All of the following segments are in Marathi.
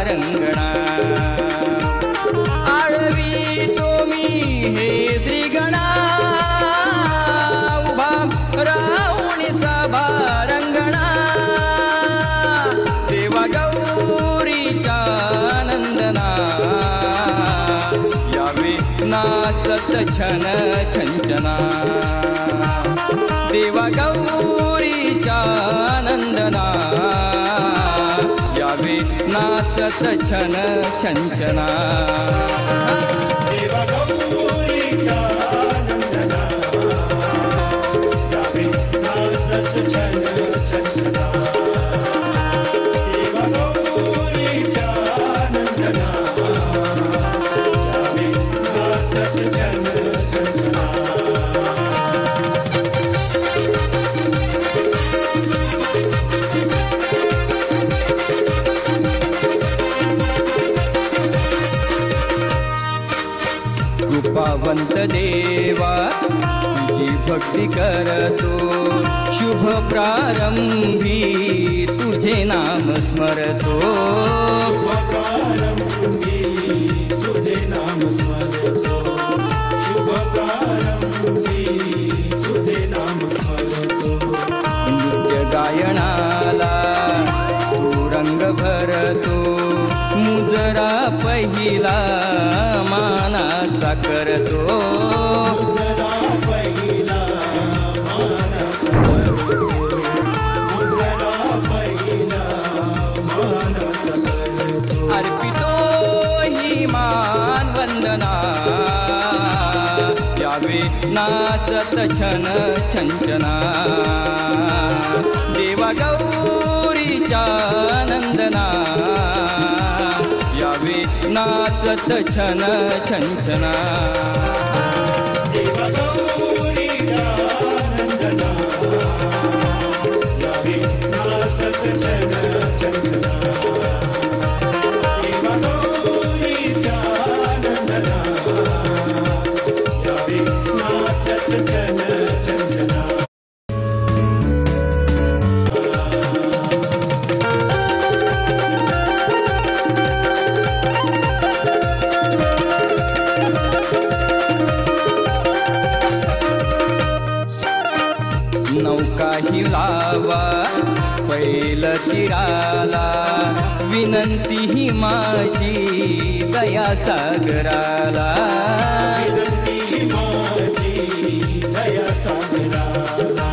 रंगणा आळवी तुम्ही हे श्रीगणा उभा राहुण सभा रंगणा देवा गौरीचा नंदना यावे नाचत छन छंचना देवा गौरीचा नंदना यावे नाचत छन छंचना देवा गौरीचा नंदना यावे नाचत छन छंचना देवा गौरीचा नंदना यावे नाचत छन छंचना कृपावंत देवा तुझी भक्ती करतो शुभ प्रारंभी तुझे नाम स्मरतो शुभ प्रारंभी तुझे नाम स्मरतो शुभ प्रारंभी तुझे नाम स्मरतो नृत्य गायनाला तू रंग भरतो मुजरा पहिला मानाचा करतो मुजरा पहिला मानाचा करतो मुजरा पहिला मानाचा करतो अर्पितो ही मान वंदना यावे नाचत छन छंचना देवा गौरीचा नंदना यावे नाचत छन छंचना देवा गौरीचा नंदना यावे नाचत छन छंचना देवा गौरीचा नंदना यावे नाचत छन छंचना नौका हिलावा पैल तीराला विनंती ही माझी दया सागराला विनंती माझी दया सागराला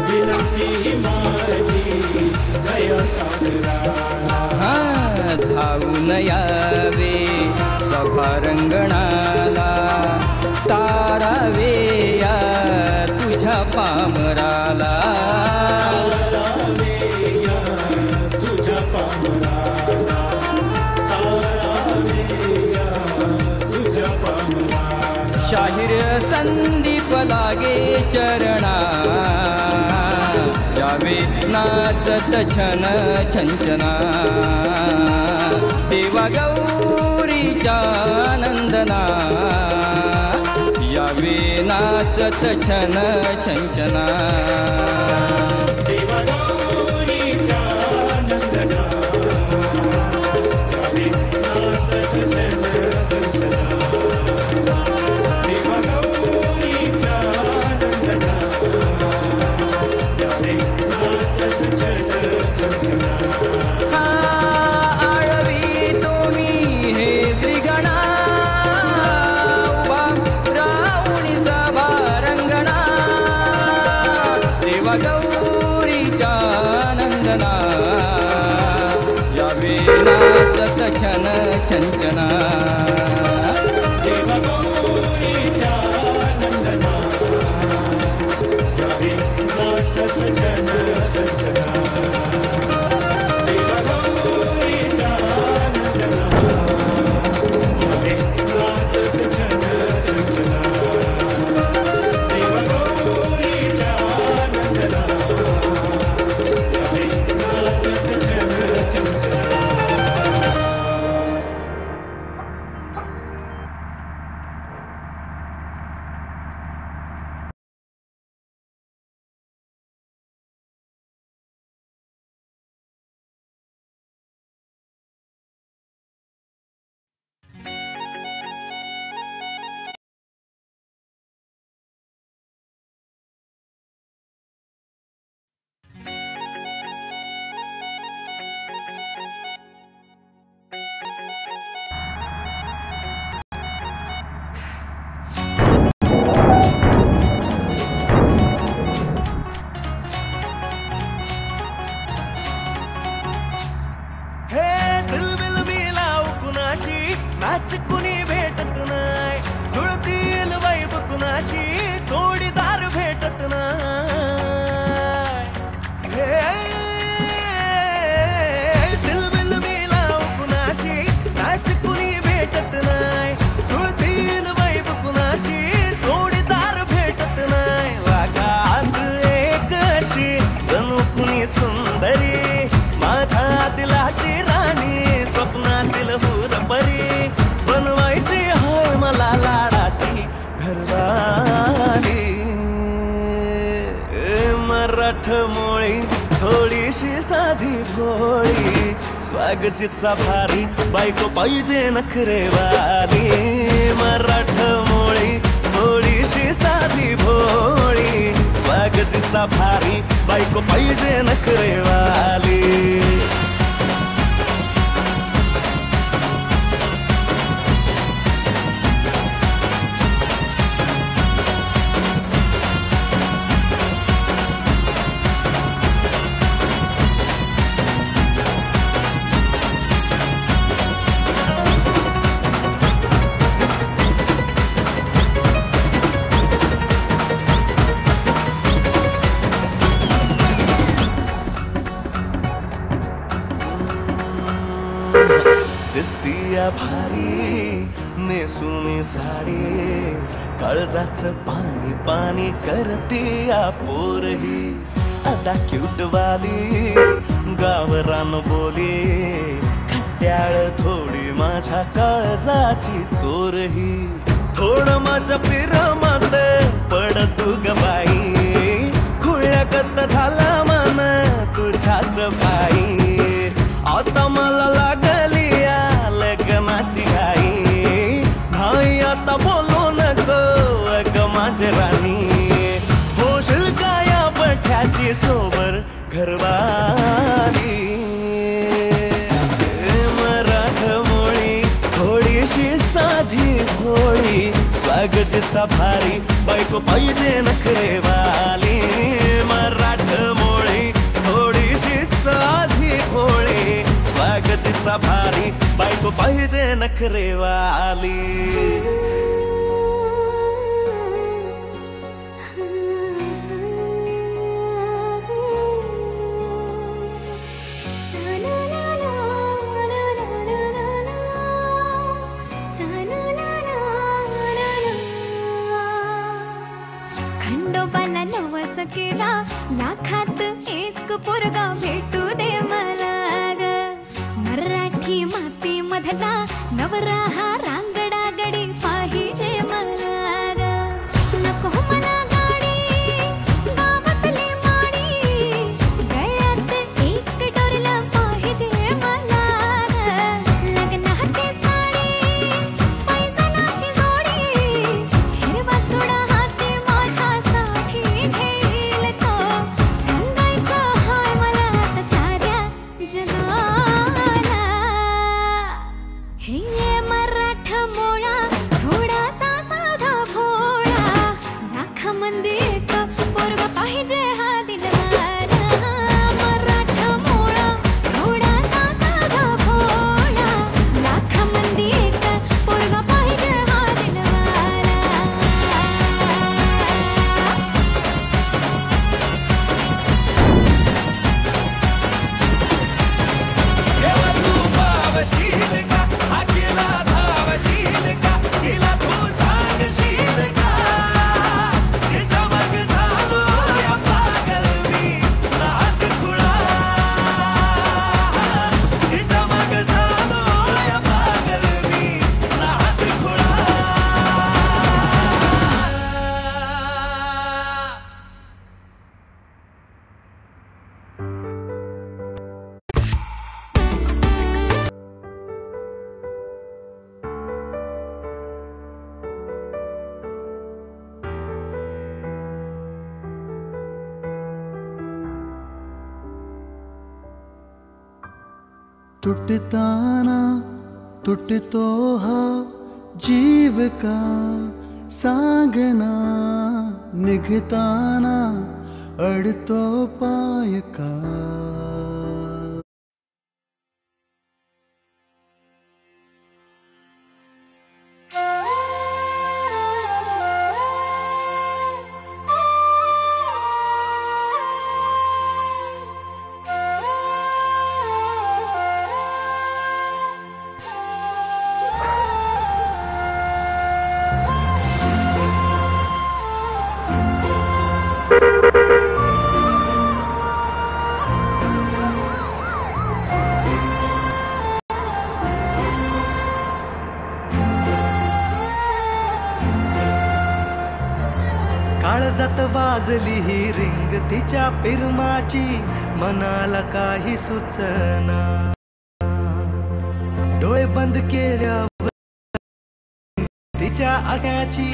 विनंती माझी दया सागराला हा धावून यावे सभा रंगणाला तारावे या तुझ्या पामराला तुझ्या पामराला तुझ्या पामराला शाहीर संदीप लागे चरणा यावे नाचत छन छंचना देवा गौरीचा नंदना यावे नाचत छन छंचना देवा गौरीचा नंदना यावे नाचत छन छंचना देवा गौरीचा नंदना यावे नाचत छन छंचना आळवी तुम्ही हे त्रिगणा उभा राहुणी सभा रंगणा देवा गौरीचा नंदना यावे नाचत छन छंचना देवा गौरीचा नंदना यावे नाचत छन छंचना देवा गौरीचा नंदना यावे नाचत छन छंचना देवा गौरीचा नंदना यावे नाचत छन छंचना मॅच कुणी भेटत नाही, जुळतील वाईब कुणाशी जोडीदार भेटत नाही. दिलबिल मिलाव कुणाशी मॅच कुणी भेटत नाही, जुळतील वाईब कुणाशी जोडीदार भेटत नाही. वागात एक अशी जणू कुणी सुंदरी, माझ्या दिलाची राणी, स्वप्नातील हुरपरी, बनवायची हाय मला लाडाची घरवाली. मराठमोळी थोडीशी साधी भोळी, स्वागतीचा भारी बायको पाहिजे नखरेवाली. मराठमोळी थोडीशी साधी भोळी, स्वागतीचा भारी बायको पाहिजे नखरेवाली. दिसतीया भारी नेसुनी साडी, काळजाच पाणी पाणी करतीया पोरही. आता क्यूट वाली गावरान बोली, खट्याळ थोडी माझ्या काळजाची चोरही. थोडं माझ्या पिरमत पड तू ग बाई, खुळ्यागत झाला मन तुझ्याच पायी. आता मला लागली या लग्नाची घाई, नाही आता बोलू नको अग माझी राणी. होशील का या बठ्याची सोबर घरवाली. मराठमोळी थोडीशी साधी भोळी, स्वागतीचा भारी बायको पाहिजे नखरेवाली. मराठमोळी थोडीशी साधी भोळी, स्वागतीचा भारी बायको पाहिजे नखरेवाली. खंडोबाला नवस केला, लाखात एक पोरगा भेटू दे मला ग. मराठी माती मधला नवरा हा रांगडा गडी पाहिजे मला ग. नको मला गाडी गावातली माडी, गळ्यात एक डोरला पाहिजे मला ग. लग्नाची साडी पैसनाची जोडी, हिरवा चुडा हाती माझ्यासाठी घेईल तो. सांगायचं हाय मला आता साऱ्या जगाला, हे मराठमोळा थोडासा साधा भोळा, लाखामध्ये एक पोरगा पाहिजे हा दिलवाला. मराठमोळा थोडासा साधा भोळा, लाखामध्ये एक पोरगा पाहिजे हा दिलवाला. केव्हा तू पावशील का, हा केला धावशील का, तिला तू सांगशील का. तिच्या मग झालो या पागल मी रात खुळा. तिच्या मग झालो या पागल मी रात खुळा. टूटताना टूटतो हा जीव का सांगना, निघताना अडतो पाय का. काळजात वाजली ही रिंग तिच्या पिरमाची, मनाला काही सुचना. डोळे बंद केल्यावर तिच्या आशाची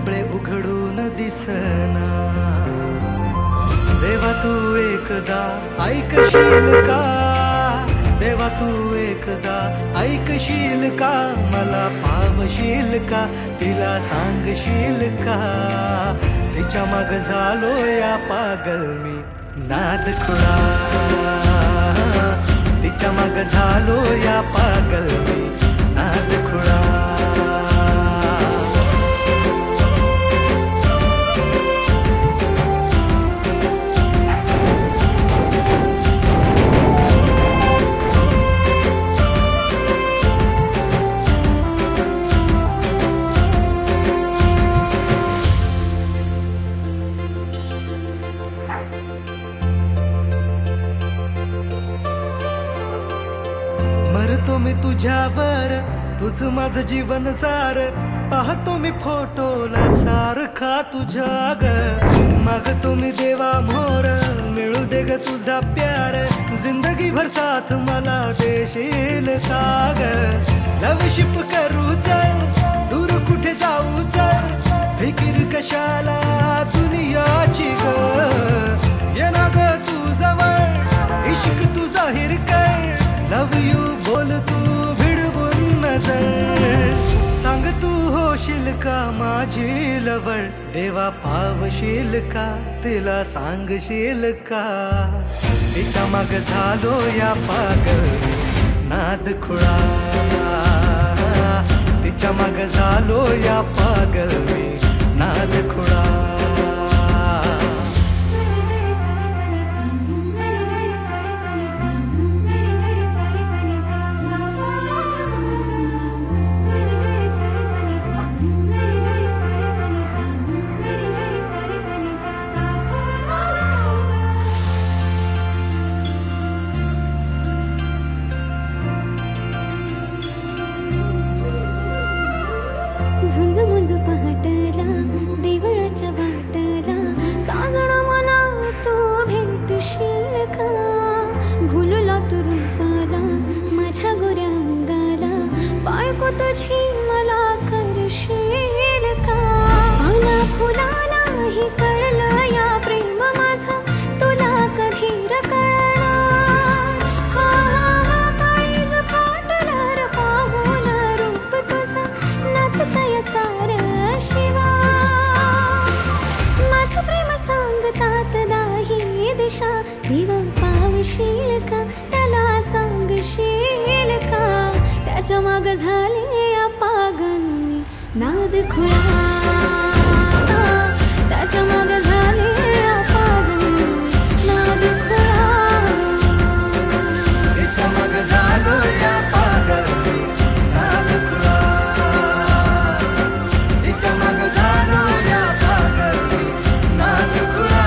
डोळे उघडून दिसना. देवा तू एकदा ऐकशील का, देवा तू एकदा ऐकशील का, मला पावशील का, तिला सांगशील का. तिच्या माग झालो या पागल मी नाद खुळा, तिच्या माग झालो या पागल मी नाद खुळा. मरतो मी तुझ्यावर, तुझ माझं जीवन सार. पाहतो मी फोटोला सारखा तुझ्या ग. मागतो मी देवा मोर, मिळू दे ग तुझा प्यार. जिंदगी भर साथ मला देशील का ग. लवशिप करू चल, दूर कुठे जाऊ चल, फिकीर कशाला दुनियाची ग. ये ना ग तू जवळ, इश्क तू जाहीर कर. लव यू बोल तू भिडवून नजर. सांग तू होशील का माझी लवळ, देवा पावशील का, तिला सांगशील का. तिच्या माग झालो या पागल नाद खुळा, तिच्या माग झालो या पागल मी नाद खुळा. झुंज मुंज पहाटला देवळाच्या वाटला, साजणा मला तू भेटशील का. भुलला तू रूपाला माझ्या गोऱ्या अंगाला, बायको तुझी मला करशील का. पाना फुलाला ही कळलं या प्रेम माझं, तुला कधी कळणार. हा हा हा काळीज फाटलं पाहून रूप तुझं, नाचतय सार शिवा. माझं प्रेम सांगतात दाही दिशा, देवा पावशील का, त्याला सांगशील का. त्याच्या माग झाले या पागल मी नाद खुळा, त्याच्या माग झाले या पागल मी नाद खुळा. तिच्या माग झालो या पागल मी नाद खुळा, तिच्या माग झालो या पागल मी नाद खुळा.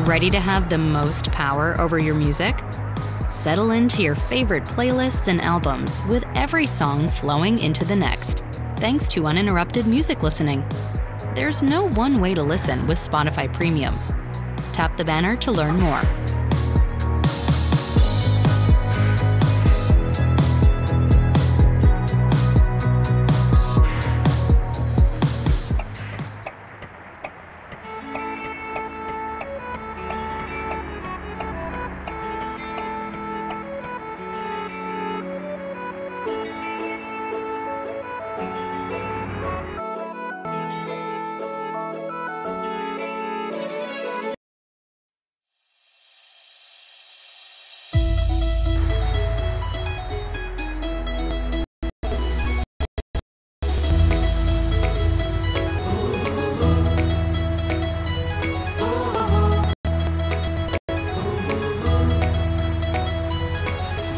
Ready to have the most power over your music? Settle into your favorite playlists and albums with every song flowing into the next, thanks to uninterrupted music listening. There's no one way to listen with Spotify Premium. Tap the banner to learn more.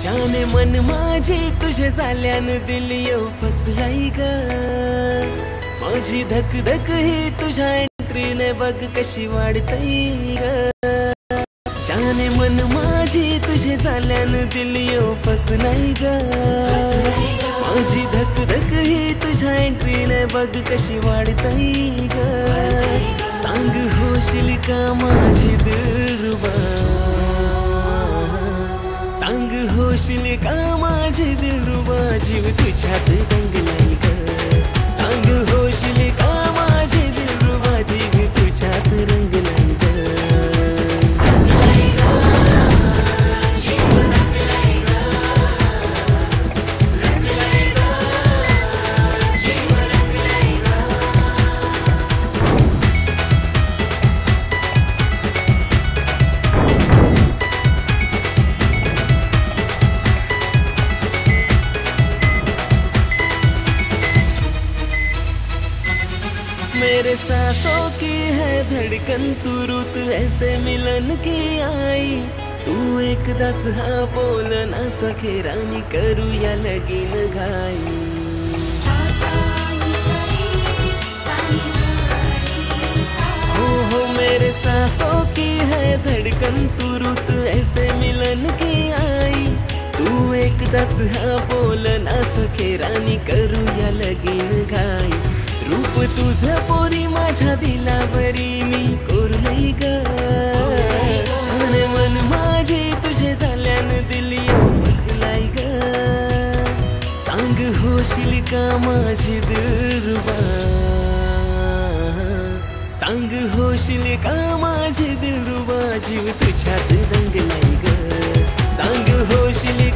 जाने मन माझे तुझे झाल्यान दिल येऊ फसलाई ग. माझी धक धक ही तुझ्या एंट्रीने बघ कशी वाढतई ग जाने मन माझी तुझे झाल्यानं दिलियो फस नाही ग माझी धक धक ही तुझ्या एंट्रीने बघ कशी वाढतई ग सांग होशील का माझी दिलरुबा सांग होशील का माझी दिलरुबा जीव तुझ्यात दंगलाई ग सांग होशील का माझी दिलरुबा जीव तुझ्यात रंगलाई ग मेरे सांसों की है धड़कन तू रुत ऐसे मिलन की आई तू एक दस हाँ बोल ना सके रानी करू या लगीन घाई हो मेरे सांसों की है धड़कन तू रुत ऐसे मिलन की आई तू एक दस हाँ बोल ना सके रानी करू या लगीन घाई रूप तुझं पोरी माझ्या दिलावरी मी कोरलई ग छान मन माझे तुझे झाल्यानं दिलियो बसलाई ग सांग होशील का माझी दिलरुबा सांग होशील का माझी दिलरुबा जीव तुझ्यात दंगलाई ग सांग होशील